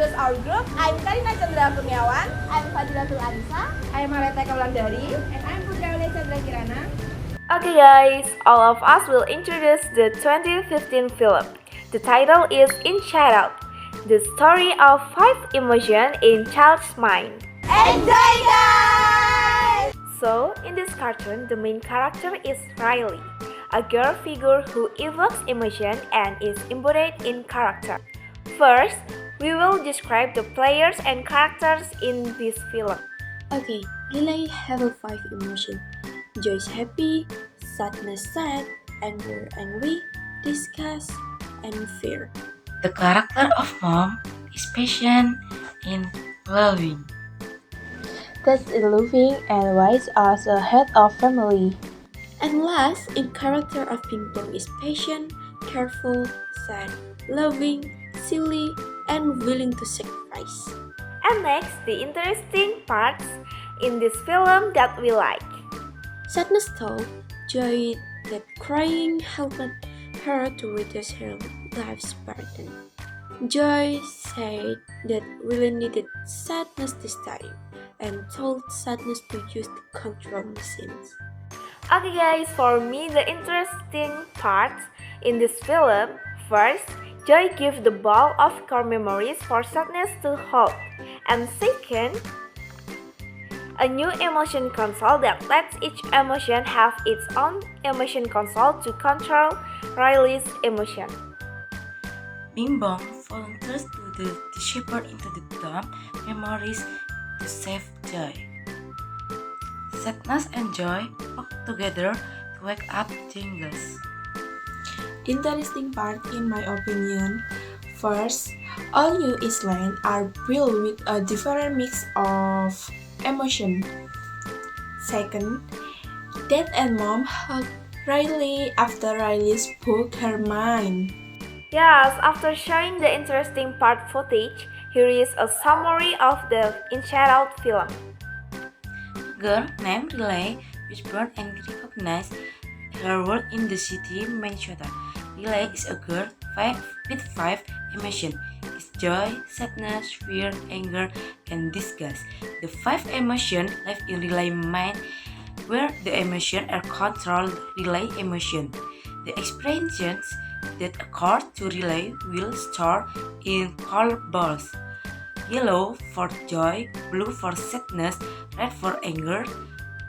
introduce our group. I'm Karina Chandra Kurniawan. I'm Fadilatul Anisa. I'm Maretha Eka Wulandari. And I'm Putri Candra Kirana. Okay guys, all of us will introduce the 2015 film. The title is Inside Out, the story of 5 emotions in child's mind. Enjoy guys! So, in this cartoon, the main character is Riley, a girl figure who evokes emotion and is embodied in character. First, we will describe the players and characters in this film. Okay, Riley have 5 emotions. Joy is happy, sadness sad, anger angry, disgust, and fear. The character of mom is patient and loving. That's loving and wise as a head of family. And last, in character of Ping Pong is patient, careful, sad, loving, silly, and willing to sacrifice. And next, the interesting parts in this film that we like. Sadness told Joy that crying helped her to reduce her life's burden. Joy said that really needed sadness this time and told sadness to use the control machines. Okay guys, for me the interesting parts in this film, first, Joy gives the ball of core memories for sadness to hold, and second, a new emotion console that lets each emotion have its own emotion console to control Riley's emotion. Bing Bong volunteers to the shepherd into the dump memories to save Joy. Sadness and joy work together to wake up Jingles. Interesting part in my opinion. First, all new islands are built with a different mix of emotion. Second, Dad and Mom hug Riley after Riley spoke her mind. Yes, after showing the interesting part footage, here is a summary of the Inside Out film. Girl named Riley was born and recognized her work in the city Minnesota. Riley is a girl with 5 emotions: joy, sadness, fear, anger, and disgust. The 5 emotions live in Riley's mind, where the emotions are controlled Riley emotion. The experiences that occur to Riley will store in color balls: yellow for joy, blue for sadness, red for anger,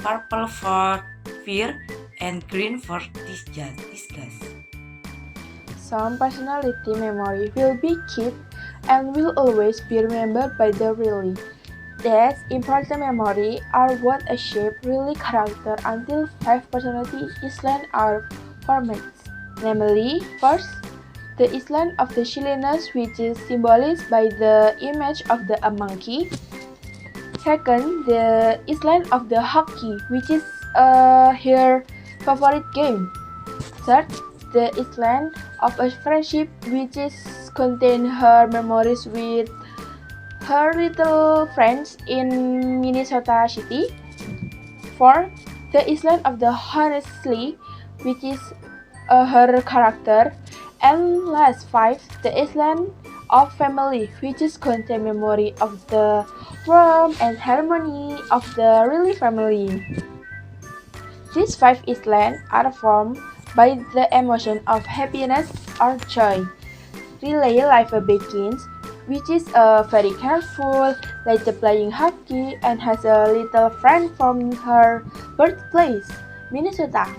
purple for fear, and green for disgust. Some personality memory will be kept and will always be remembered by the Riley. That important memory are what a shape Riley character until 5 personality islands are formed. Namely, first, the island of the silliness, which is symbolized by the image of a monkey. Second, the island of the hockey, which is her favorite game. Third, the island of a friendship, which is contain her memories with her little friends in Minnesota City. Fourth, the island of the honestly, which is her character. And last 5, the island of family, which is contain memory of the warmth and harmony of the Riley family. These 5 islands are formed by the emotion of happiness or joy. Riley life begins, which is very careful, like playing hockey, and has a little friend from her birthplace, Minnesota,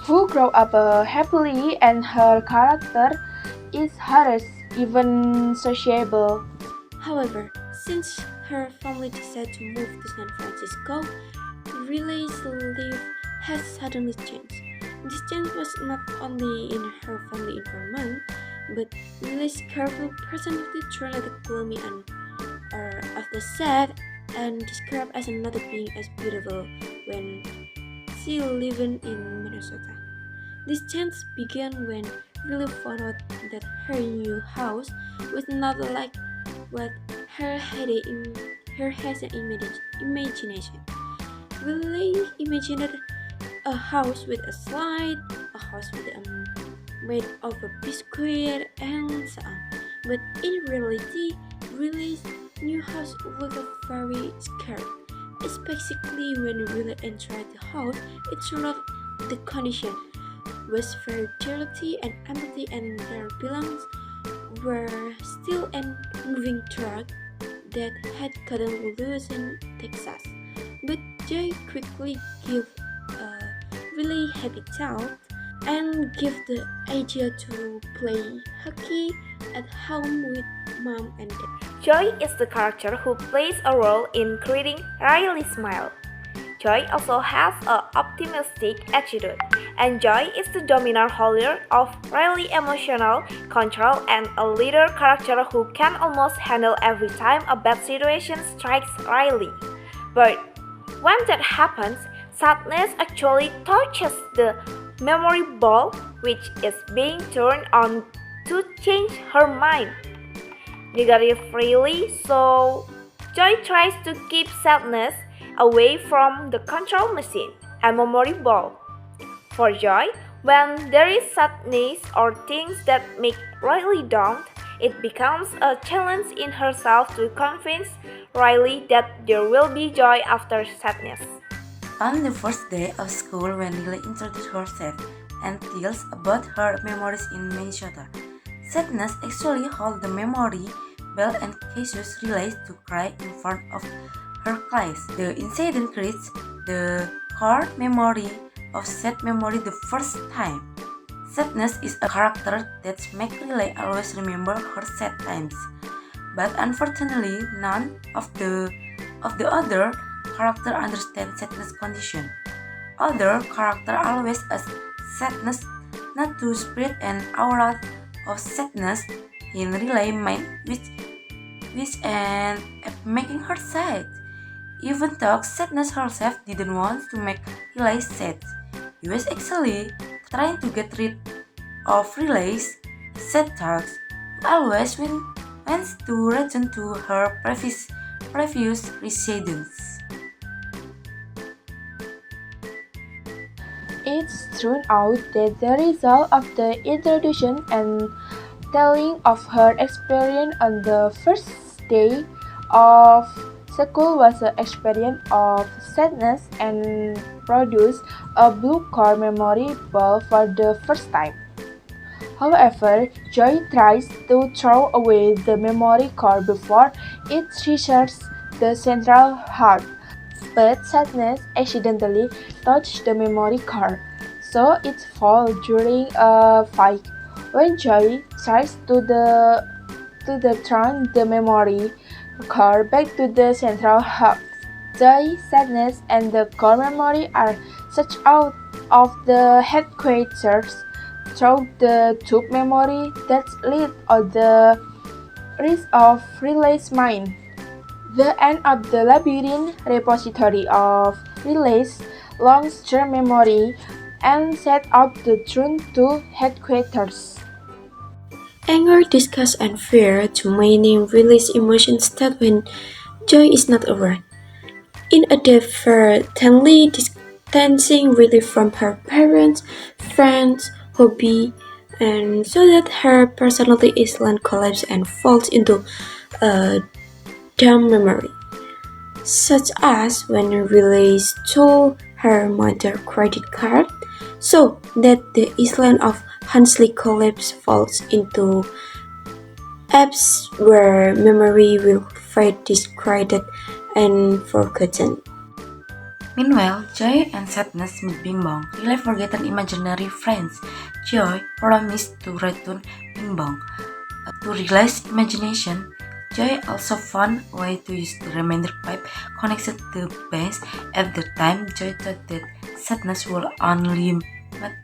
who grew up happily, and her character is hers, even sociable. However, since her family decided to move to San Francisco, Riley's life has suddenly changed. This change was not only in her family environment, but Riley's careful personality turned gloomy and of the sad and described as another being as beautiful when she lived in Minnesota. This change began when Riley found out that her new house was not like what her had in her has an imagination. Riley imagined a house with a slide, a house with made of a biscuit, and so on. But in reality, Riley's new house looked very scary, especially when Riley entered the house. It turned out the condition was very dirty and empty, and their belongings were still a moving truck that had gotten loose in Texas. But Joy quickly gave a really happy thought and gave the idea to play hockey at home with mom and dad. Joy is the character who plays a role in creating Riley's smile. Joy also has an optimistic attitude, and Joy is the dominant holder of Riley's emotional control and a leader character who can almost handle every time a bad situation strikes Riley. But when that happens, sadness actually touches the memory ball, which is being turned on to change her mind negatively, so Joy tries to keep sadness away from the control machine and memory ball. For Joy, when there is sadness or things that make Riley down, it becomes a challenge in herself to convince Riley that there will be joy after sadness. On the first day of school, when Riley introduced herself and tells about her memories in Minnesota, sadness actually holds the memory bell and causes Riley to cry in front of her class. The incident creates the core memory of sad memory the first time. Sadness is a character that makes Riley always remember her sad times. But unfortunately, none of the other character understand sadness condition. Other character always as sadness not to spread an aura of sadness in Riley mind which and making her sad. Even though sadness herself didn't want to make Riley sad, he was actually trying to get rid of Riley's sad thoughts. He always wants to return to her previous residence. It's turned out that the result of the introduction and telling of her experience on the first day of school was an experience of sadness and produced a blue core memory ball for the first time. However, Joy tries to throw away the memory core before it reaches the central heart, but sadness accidentally touched the memory core, so it falls during a fight. When Joy tries to turn the memory core back to the central hub, Joy, sadness, and the core memory are sucked out of the headquarters through the tube memory that leads on the rest of Riley's mind. The end of the labyrinth repository of Riley's long-term memory and set up the truth to headquarters. Anger, disgust, and fear to many Riley's emotions that when Joy is not around. Inadvertently distancing Riley from her parents, friends, hobby, and so that her personality island collapses and falls into a dumb memory, such as when Riley stole her mother's credit card, so that the island of Hansley collapse falls into apps where memory will fade discarded and forgotten. Meanwhile, Joy and sadness meet Bing Bong. Riley forgotten imaginary friends. Joy promised to return Bing Bong. To Riley's imagination, Joy also found a way to use the remainder pipe connected to the base. At the time, Joy thought that sadness would only make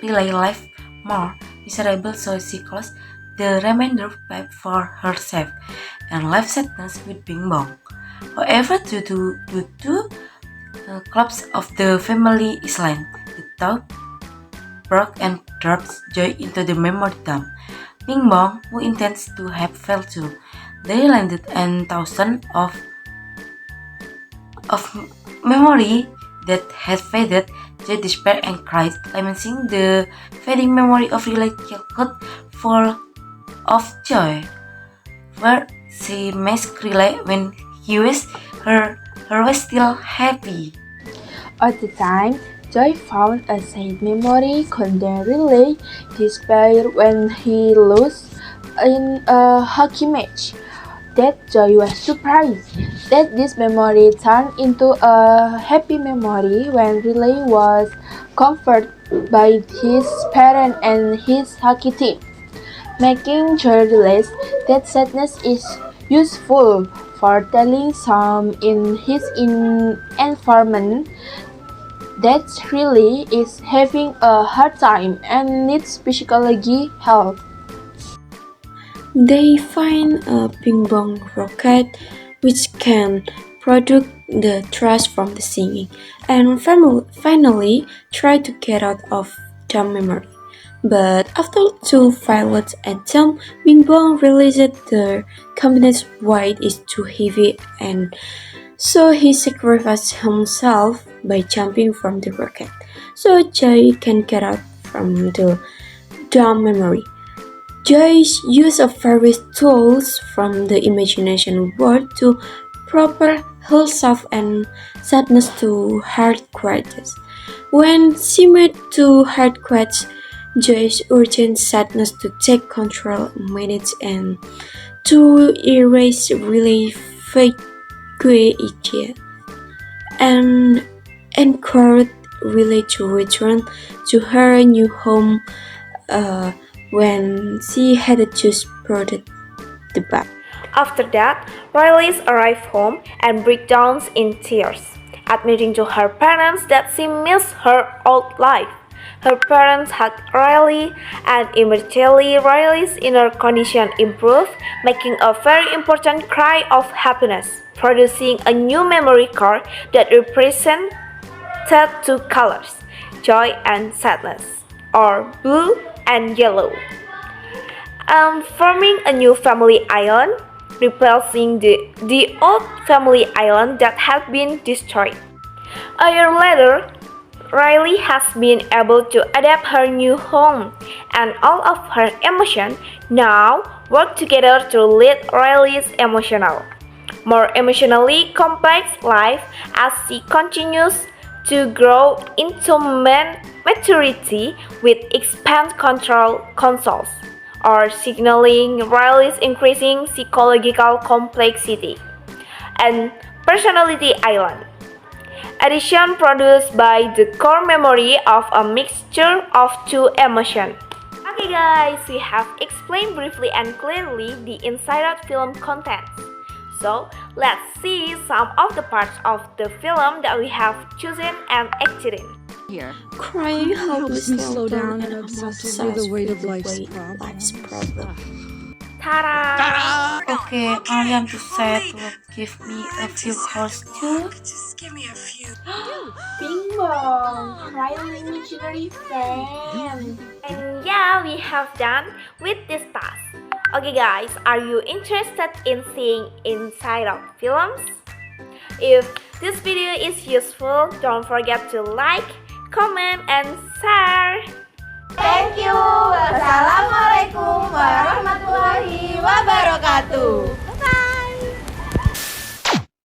Riley life more miserable, so she closed the remainder pipe for herself and left sadness with Bing Bong. However, due to collapse of the family island, the top broke and dropped Joy into the memory dump. Bing Bong, who intends to have fell too, they landed and thousands of memory that had faded. Joy despaired and cried, lamenting the fading memory of Riley childhood full of joy. Where She must Riley when he was her was still happy. At the time, Joy found a sad memory couldn't really despair when he lost in a hockey match. That Joy was surprised that this memory turned into a happy memory when Riley was comforted by his parents and his hockey team, making Joy realize that sadness is useful for telling some in his environment that really is having a hard time and needs psychology help. They find a ping pong rocket which can produce the trash from the singing and finally try to get out of the memory. But after two failed attempts, Bing Bong realized the cabinet's weight is too heavy and so he sacrificed himself by jumping from the rocket so Jay can get out from the dumb memory. Jay used various tools from the imagination world to prepare herself and sadness to hard quotes. When she made two hard quotes, Jay's urgent sadness to take control managed and to erase really fake idea and encouraged really to return to her new home when she had just brought the bag. After that, Riley arrived home and breaks down in tears, admitting to her parents that she missed her old life. Her parents hugged Riley, and immediately Riley's inner condition improved, making a very important cry of happiness, producing a new memory card that represented two colors, joy and sadness, or blue and yellow, forming a new family island, replacing the old family island that had been destroyed. A year later, Riley has been able to adapt her new home, and all of her emotions now work together to lead Riley's more emotionally complex life as she continues to grow into maturity with expanded control consoles, or signaling Riley's increasing psychological complexity and personality island. Addition produced by the core memory of a mixture of two emotions. Okay guys, we have explained briefly and clearly the Inside Out film content. So let's see some of the parts of the film that we have chosen and acted in. Crying helps me slow down and obsessed with the weight of life's problem. Ta-da! Okay, Aulia to say to give me a few horse too. Bing bong, Riley missionary fan. And yeah, we have done with this task. Okay guys, are you interested in seeing Inside Out films? If this video is useful, don't forget to like, comment, and share. Thank you. Wassalamualaikum warahmatullahi wabarakatuh.